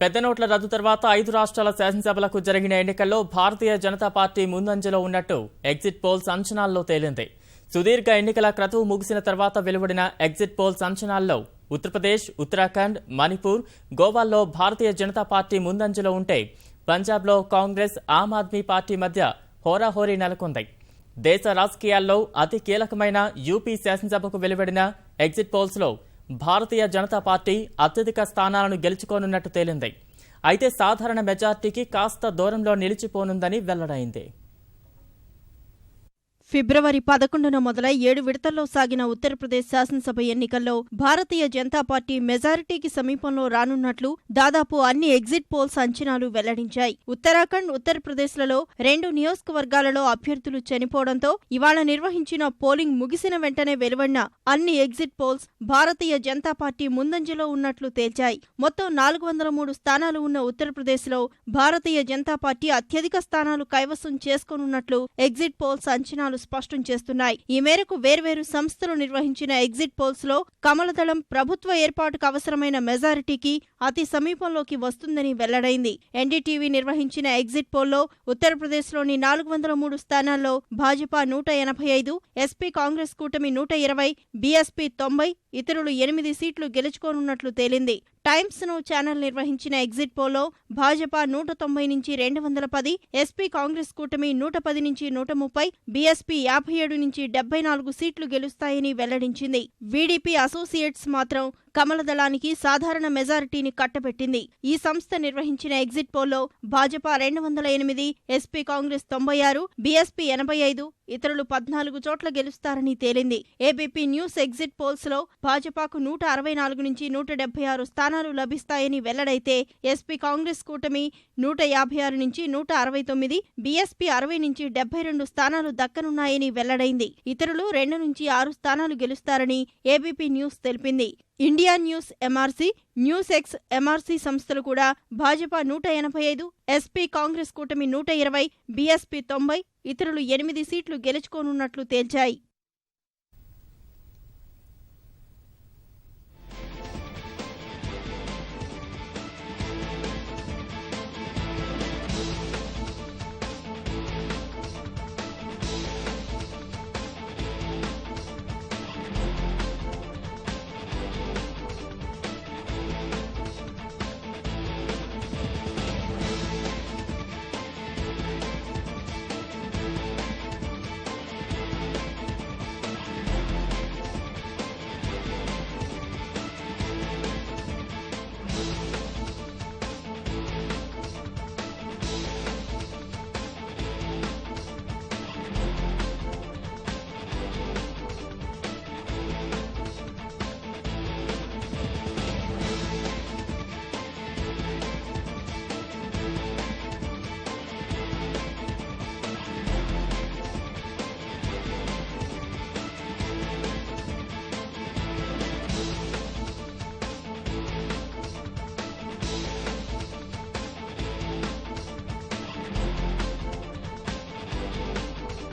పెద్ద నోట్ల రద్దు తర్వాత 5 రాష్ట్రాల శాసనసభలకు జరిగిన ఎన్నికల్లో భారతీయ జనతా పార్టీ ముందంజలో ఉన్నట్టు ఎగ్జిట్ పోల్స్ అంచనాల్లో తేలింది. సుదీర్ఘ ఎన్నికల క్రతువు ముగిసిన తర్వాత వెలువడిన ఎగ్జిట్ పోల్స్ అంచనాల్లో ఉత్తరప్రదేశ్, ఉత్తరాఖండ్, మణిపూర్, గోవాల్లో భారతీయ జనతా పార్టీ ముందంజలో ఉంటే పంజాబ్లో కాంగ్రెస్, ఆమ్ ఆద్మీ పార్టీ మధ్య హోరాహోరీ నెలకొంది. దేశ రాజకీయాల్లో అతి కీలకమైన యూపీ శాసనసభకు వెలువడిన ఎగ్జిట్ పోల్స్లో భారతీయ జనతా పార్టీ అత్యధిక స్థానాలను గెలుచుకోనున్నట్టు తేలింది. అయితే సాధారణ మెజార్టీకి కాస్త దూరంలో నిలిచిపోనుందని వెల్లడైంది. ఫిబ్రవరి 11న మొదలై 7 విడతల్లో సాగిన ఉత్తరప్రదేశ్ శాసనసభ ఎన్నికల్లో భారతీయ జనతా పార్టీ మెజారిటీకి సమీపంలో రానున్నట్లు దాదాపు అన్ని ఎగ్జిట్ పోల్స్ అంచనాలు వెల్లడించాయి. ఉత్తరాఖండ్, ఉత్తరప్రదేశ్లలో 2 నియోజకవర్గాలలో అభ్యర్థులు చనిపోవడంతో ఇవాళ నిర్వహించిన పోలింగ్ ముగిసిన వెంటనే వెలువడిన అన్ని exit polls Bharatiya Janata party ముందంజలో ఉన్నట్లు తేల్చాయి. మొత్తం 403 స్థానాలు ఉన్న ఉత్తరప్రదేశ్లో భారతీయ జనతా పార్టీ అత్యధిక స్థానాలు కైవసం చేసుకోనున్నట్లు ఎగ్జిట్ పోల్స్ అంచనాలు స్పష్టం చేస్తున్నాయి. ఈ మేరకు వేర్వేరు సంస్థలు నిర్వహించిన ఎగ్జిట్ పోల్స్ లో కమలదళం ప్రభుత్వ ఏర్పాటుకు అవసరమైన మెజారిటీకి అతి సమీపంలోకి వస్తుందని వెల్లడైంది. ఎన్డీటీవీ నిర్వహించిన ఎగ్జిట్ పోల్లో ఉత్తరప్రదేశ్లోని 403 స్థానాల్లో భాజపా 185, ఎస్పీ కాంగ్రెస్ కూటమి 120, బీఎస్పీ 90, ఇతరులు 8 సీట్లు గెలుచుకోనున్నట్లు తేలింది. టైమ్స్ నౌ ఛానల్ నిర్వహించిన ఎగ్జిట్ పోల్లో భాజపా 190 నుంచి 210, ఎస్పీ కాంగ్రెస్ కూటమి 110 నుంచి 130, బీఎస్పీ 57 నుంచి 74 సీట్లు గెలుస్తాయని వెల్లడించింది. వీడీపీ అసోసియేట్స్ మాత్రం కమలదళానికి సాధారణ మెజారిటీని కట్టబెట్టింది. ఈ సంస్థ నిర్వహించిన ఎగ్జిట్ పోల్లో భాజపా 208, ఎస్పీ కాంగ్రెస్ 96, బీఎస్పీ 85, ఇతరులు 14 చోట్ల గెలుస్తారని తేలింది. ఏబీపీ న్యూస్ ఎగ్జిట్ పోల్స్ లో భాజపాకు 164 నుంచి 176 స్థానాలు లభిస్తాయని వెల్లడైతే ఎస్పీ కాంగ్రెస్ కూటమి 156 నుంచి 169, బీఎస్పీ 60 నుంచి 72 స్థానాలు దక్కనున్నాయని వెల్లడైంది. ఇతరులు 2 నుంచి 6 స్థానాలు గెలుస్తారని ఏబీపీ న్యూస్ తెలిపింది. India news MRC, news X MRC సంస్థలు కూడా భాజపా 185, ఎస్పీ కాంగ్రెస్ కూటమి 120, బీఎస్పీ 90, ఇతరులు 8 సీట్లు గెలుచుకోనున్నట్లు తేల్చాయి.